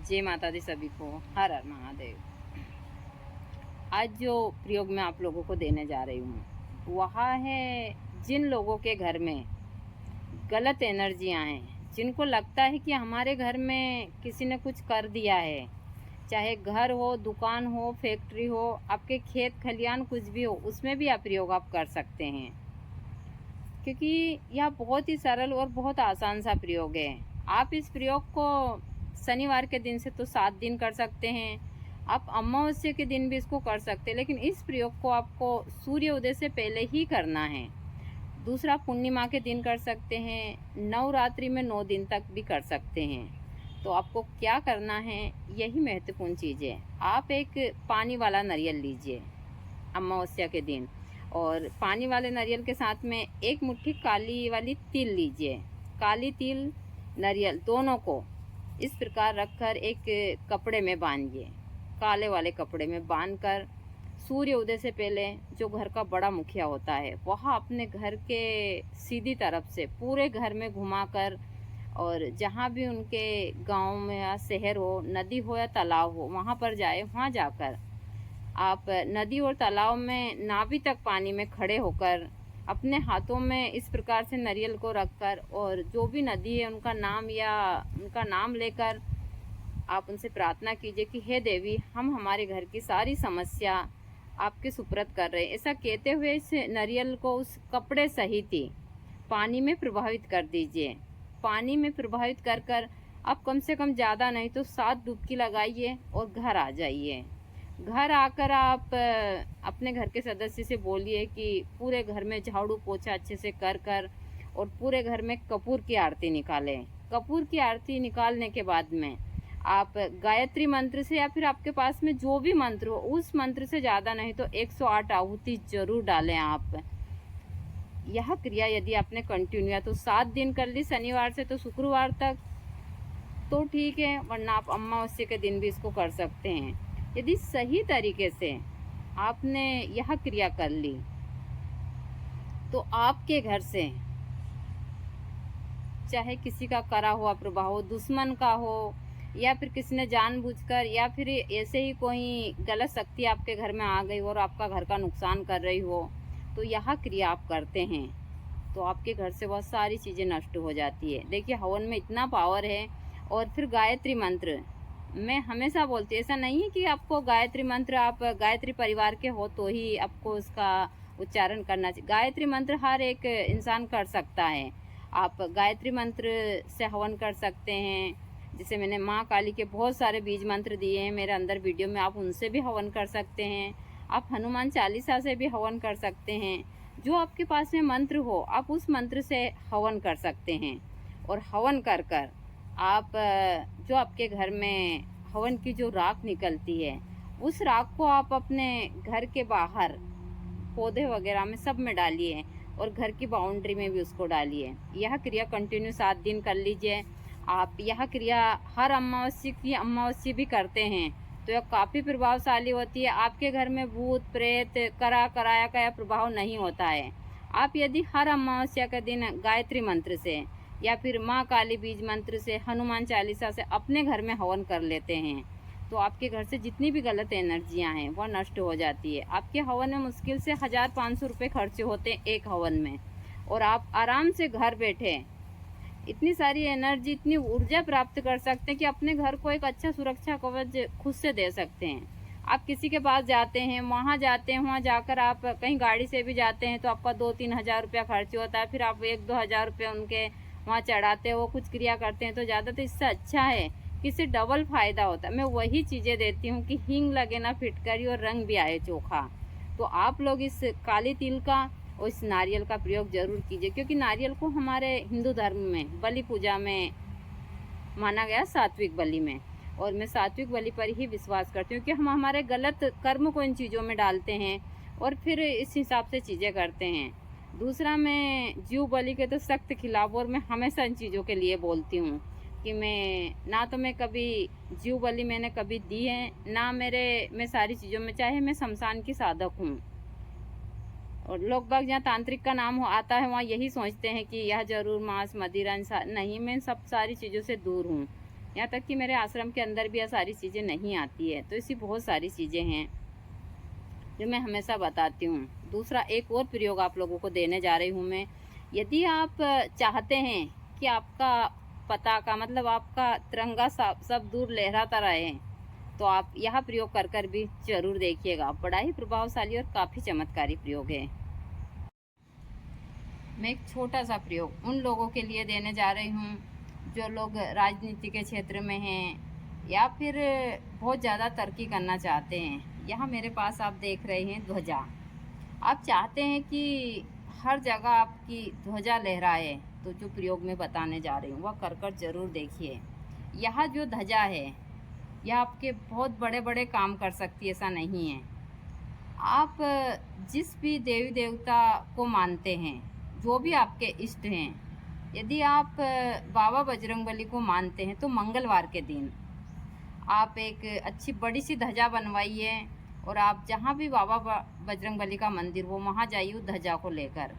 जय माता दी सभी को। हर हर महादेव। आज जो प्रयोग मैं आप लोगों को देने जा रही हूँ वह है जिन लोगों के घर में गलत एनर्जियाँ हैं, जिनको लगता है कि हमारे घर में किसी ने कुछ कर दिया है, चाहे घर हो, दुकान हो, फैक्ट्री हो, आपके खेत खलियान कुछ भी हो, उसमें भी आप प्रयोग आप कर सकते हैं। क्योंकि यह बहुत ही सरल और बहुत आसान सा प्रयोग है। आप इस प्रयोग को शनिवार के दिन से तो 7 दिन कर सकते हैं, आप अमावस्या के दिन भी इसको कर सकते हैं, लेकिन इस प्रयोग को आपको सूर्य उदय से पहले ही करना है। दूसरा, पूर्णिमा के दिन कर सकते हैं, नवरात्रि में 9 दिन तक भी कर सकते हैं। तो आपको क्या करना है, यही महत्वपूर्ण चीज़ है। आप एक पानी वाला नारियल लीजिए अमावस्या के दिन, और पानी वाले नारियल के साथ में एक मुट्ठी काली वाली तिल लीजिए। काली तिल नारियल दोनों को इस प्रकार रखकर एक कपड़े में बांधिए, काले वाले कपड़े में बांधकर सूर्य उदय से पहले जो घर का बड़ा मुखिया होता है वह अपने घर के सीधी तरफ से पूरे घर में घुमाकर, और जहाँ भी उनके गांव में या शहर हो, नदी हो या तालाब हो, वहाँ पर जाए। वहाँ जाकर आप नदी और तालाब में नाभि तक पानी में खड़े होकर अपने हाथों में इस प्रकार से नारियल को रखकर, और जो भी नदी है उनका नाम या उनका नाम लेकर आप उनसे प्रार्थना कीजिए कि हे देवी, हम हमारे घर की सारी समस्या आपके सुपुर्द कर रहे हैं। ऐसा कहते हुए इस नारियल को उस कपड़े सहित ही पानी में प्रभावित कर दीजिए। पानी में प्रभावित कर कर आप कम से कम ज़्यादा नहीं तो 7 डुबकी लगाइए और घर आ जाइए। घर आकर आप अपने घर के सदस्य से बोलिए कि पूरे घर में झाड़ू पोछा अच्छे से कर कर और पूरे घर में कपूर की आरती निकालें। कपूर की आरती निकालने के बाद में आप गायत्री मंत्र से या फिर आपके पास में जो भी मंत्र हो उस मंत्र से ज़्यादा नहीं तो 108 आहुति जरूर डालें आप। यह क्रिया यदि आपने कंटिन्यू या तो 7 दिन कर ली, शनिवार से तो शुक्रवार तक, तो ठीक है, वरना आप अमावस्या के दिन भी इसको कर सकते हैं। यदि सही तरीके से आपने यह क्रिया कर ली तो आपके घर से चाहे किसी का करा हुआ प्रभाव हो, दुश्मन का हो, या फिर किसी ने जानबूझकर या फिर ऐसे ही कोई गलत शक्ति आपके घर में आ गई और आपका घर का नुकसान कर रही हो, तो यह क्रिया आप करते हैं तो आपके घर से बहुत सारी चीज़ें नष्ट हो जाती है। देखिए, हवन में इतना पावर है। और फिर गायत्री मंत्र मैं हमेशा बोलती हूँ, ऐसा नहीं है कि आपको गायत्री मंत्र, आप गायत्री परिवार के हो तो ही आपको उसका उच्चारण करना चाहिए। गायत्री मंत्र हर एक इंसान कर सकता है। आप गायत्री मंत्र से हवन कर सकते हैं। जैसे मैंने माँ काली के बहुत सारे बीज मंत्र दिए हैं मेरे अंदर वीडियो में, आप उनसे भी हवन कर सकते हैं। आप हनुमान चालीसा से भी हवन कर सकते हैं। जो आपके पास में मंत्र हो आप उस मंत्र से हवन कर सकते हैं। और हवन कर कर आप जो आपके घर में हवन की जो राख निकलती है उस राख को आप अपने घर के बाहर पौधे वगैरह में सब में डालिए, और घर की बाउंड्री में भी उसको डालिए। यह क्रिया कंटिन्यू 7 दिन कर लीजिए। आप यह क्रिया हर अमावस्या की अमावस्या भी करते हैं तो यह काफ़ी प्रभावशाली होती है। आपके घर में भूत प्रेत कराया का प्रभाव नहीं होता है। आप यदि हर अमावस्या के दिन गायत्री मंत्र से या फिर माँ काली बीज मंत्र से, हनुमान चालीसा से अपने घर में हवन कर लेते हैं तो आपके घर से जितनी भी गलत एनर्जियां हैं वह नष्ट हो जाती है। आपके हवन में मुश्किल से 1500 रुपये खर्चे होते हैं एक हवन में, और आप आराम से घर बैठे इतनी सारी एनर्जी, इतनी ऊर्जा प्राप्त कर सकते हैं कि अपने घर को एक अच्छा सुरक्षा कवच खुद से दे सकते हैं। आप किसी के पास जाते हैं, वहाँ जाकर आप कहीं गाड़ी से भी जाते हैं तो आपका 2-3 हज़ार रुपया खर्च होता है। फिर आप 1-2 हज़ार रुपये उनके वहाँ चढ़ाते हो, कुछ क्रिया करते हैं तो ज़्यादा, तो इससे अच्छा है कि इससे डबल फायदा होता है। मैं वही चीज़ें देती हूँ कि हींग लगे ना फिटकरी और रंग भी आए चोखा। तो आप लोग इस काली तिल का और इस नारियल का प्रयोग जरूर कीजिए, क्योंकि नारियल को हमारे हिंदू धर्म में बलि पूजा में माना गया, सात्विक बलि में, और मैं सात्विक बलि पर ही विश्वास करती हूँ कि हम हमारे गलत कर्म को इन चीज़ों में डालते हैं और फिर इस हिसाब से चीज़ें करते हैं। दूसरा, मैं जीव बलि के तो सख्त खिलाफ, और मैं हमेशा इन चीज़ों के लिए बोलती हूँ कि मैं कभी जीव बलि मैंने कभी दी है ना मैं सारी चीज़ों में, चाहे मैं शमशान की साधक हूँ। और लोग बाग जहाँ तांत्रिक का नाम आता है वहाँ यही सोचते हैं कि यह जरूर मांस मदिरा नहीं, मैं सब सारी चीज़ों से दूर हूँ। यहाँ तक कि मेरे आश्रम के अंदर भी यह सारी चीज़ें नहीं आती है। तो ऐसी बहुत सारी चीज़ें हैं जो मैं हमेशा बताती हूँ। दूसरा एक और प्रयोग आप लोगों को देने जा रही हूँ मैं। यदि आप चाहते हैं कि आपका पताका मतलब आपका तिरंगा सब दूर लहराता रहे, तो आप यह प्रयोग कर कर भी जरूर देखिएगा। बड़ा ही प्रभावशाली और काफ़ी चमत्कारी प्रयोग है। मैं एक छोटा सा प्रयोग उन लोगों के लिए देने जा रही हूँ जो लोग राजनीति के क्षेत्र में हैं या फिर बहुत ज़्यादा तरक्की करना चाहते हैं। यहाँ मेरे पास आप देख रहे हैं ध्वजा। आप चाहते हैं कि हर जगह आपकी ध्वजा लहराए, तो जो प्रयोग मैं बताने जा रही हूँ वह कर कर जरूर देखिए। यह जो ध्वजा है यह आपके बहुत बड़े बड़े काम कर सकती है, ऐसा नहीं है। आप जिस भी देवी देवता को मानते हैं, जो भी आपके इष्ट हैं, यदि आप बाबा बजरंगबली को मानते हैं तो मंगलवार के दिन आप एक अच्छी बड़ी सी ध्वजा बनवाइए और आप जहाँ भी बाबा बजरंगबली का मंदिर वो वहाँ जाइए उस ध्वजा को लेकर।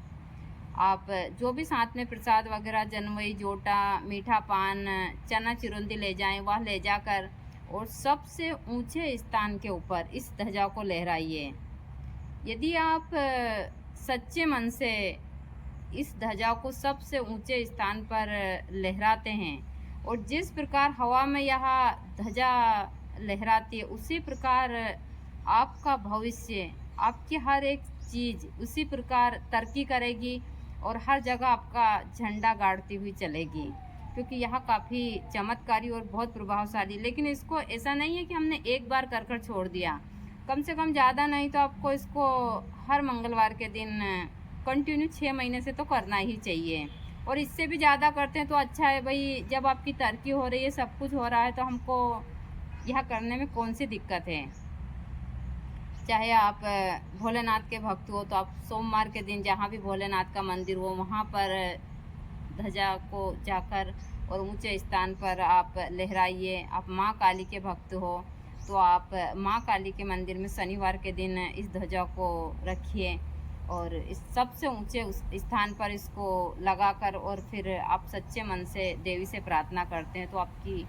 आप जो भी साथ में प्रसाद वगैरह जनवई जोटा मीठा पान चना चिरौंदी ले जाएं, वह ले जाकर और सबसे ऊंचे स्थान के ऊपर इस ध्वजा को लहराइए। यदि आप सच्चे मन से इस ध्वजा को सबसे ऊंचे स्थान पर लहराते हैं और जिस प्रकार हवा में यह ध्वजा लहराती है उसी प्रकार आपका भविष्य, आपकी हर एक चीज़ उसी प्रकार तरक्की करेगी और हर जगह आपका झंडा गाड़ती हुई चलेगी, क्योंकि यह काफ़ी चमत्कारी और बहुत प्रभावशाली। लेकिन इसको ऐसा नहीं है कि हमने एक बार कर कर छोड़ दिया, कम से कम ज़्यादा नहीं तो आपको इसको हर मंगलवार के दिन कंटिन्यू 6 महीने से तो करना ही चाहिए। और इससे भी ज़्यादा करते हैं तो अच्छा है भाई, जब आपकी तरक्की हो रही है, सब कुछ हो रहा है, तो हमको यह करने में कौन सी दिक्कत है। चाहे आप भोलेनाथ के भक्त हो तो आप सोमवार के दिन जहाँ भी भोलेनाथ का मंदिर हो वहाँ पर ध्वजा को जाकर और ऊंचे स्थान पर आप लहराइए। आप माँ काली के भक्त हो तो आप माँ काली के मंदिर में शनिवार के दिन इस ध्वजा को रखिए और इस सबसे ऊंचे उस स्थान पर इसको लगाकर और फिर आप सच्चे मन से देवी से प्रार्थना करते हैं तो आपकी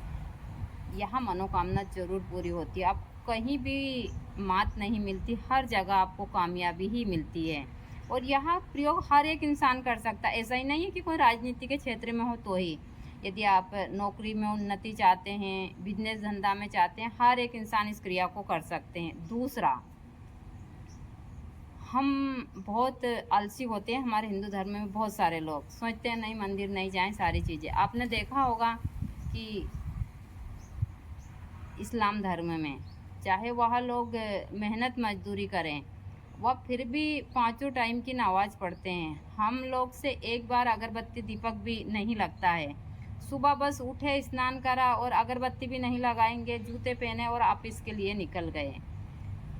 यह मनोकामना जरूर पूरी होती है। आप कहीं भी मात नहीं मिलती, हर जगह आपको कामयाबी ही मिलती है। और यह प्रयोग हर एक इंसान कर सकता है, ऐसा ही नहीं है कि कोई राजनीति के क्षेत्र में हो तो ही। यदि आप नौकरी में उन्नति चाहते हैं, बिजनेस धंधा में चाहते हैं, हर एक इंसान इस क्रिया को कर सकते हैं। दूसरा, हम बहुत आलसी होते हैं। हमारे हिंदू धर्म में बहुत सारे लोग सोचते हैं नहीं मंदिर नहीं जाएं, सारी चीज़ें। आपने देखा होगा कि इस्लाम धर्म में चाहे वह लोग मेहनत मजदूरी करें, वह फिर भी 5 टाइम की नमाज़ पढ़ते हैं। हम लोग से एक बार अगरबत्ती दीपक भी नहीं लगता है। सुबह बस उठे, स्नान करा और अगरबत्ती भी नहीं लगाएंगे, जूते पहने और ऑफिस के लिए निकल गए।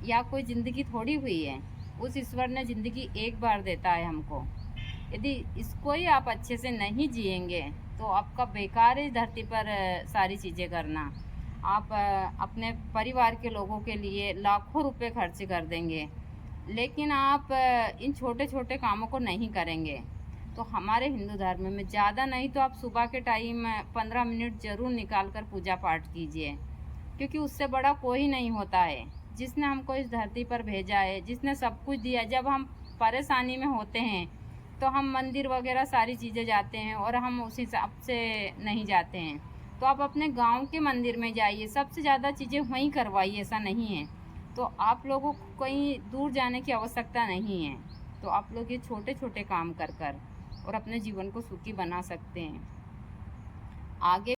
या कोई ज़िंदगी थोड़ी हुई है, उस ईश्वर ने ज़िंदगी एक बार देता है हमको। यदि इसको ही आप अच्छे से नहीं जिएंगे तो आपका बेकार है धरती पर सारी चीज़ें करना। आप अपने परिवार के लोगों के लिए लाखों रुपए खर्च कर देंगे, लेकिन आप इन छोटे छोटे कामों को नहीं करेंगे। तो हमारे हिंदू धर्म में ज़्यादा नहीं तो आप सुबह के टाइम 15 मिनट ज़रूर निकाल कर पूजा पाठ कीजिए, क्योंकि उससे बड़ा कोई नहीं होता है। जिसने हमको इस धरती पर भेजा है, जिसने सब कुछ दिया। जब हम परेशानी में होते हैं तो हम मंदिर वगैरह सारी चीज़ें जाते हैं और हम उस हिसाब से नहीं जाते हैं। तो आप अपने गांव के मंदिर में जाइए, सबसे ज़्यादा चीज़ें वहीं करवाइए, ऐसा नहीं है। तो आप लोगों को कहीं दूर जाने की आवश्यकता नहीं है। तो आप लोग ये छोटे छोटे काम कर कर और अपने जीवन को सुखी बना सकते हैं। आगे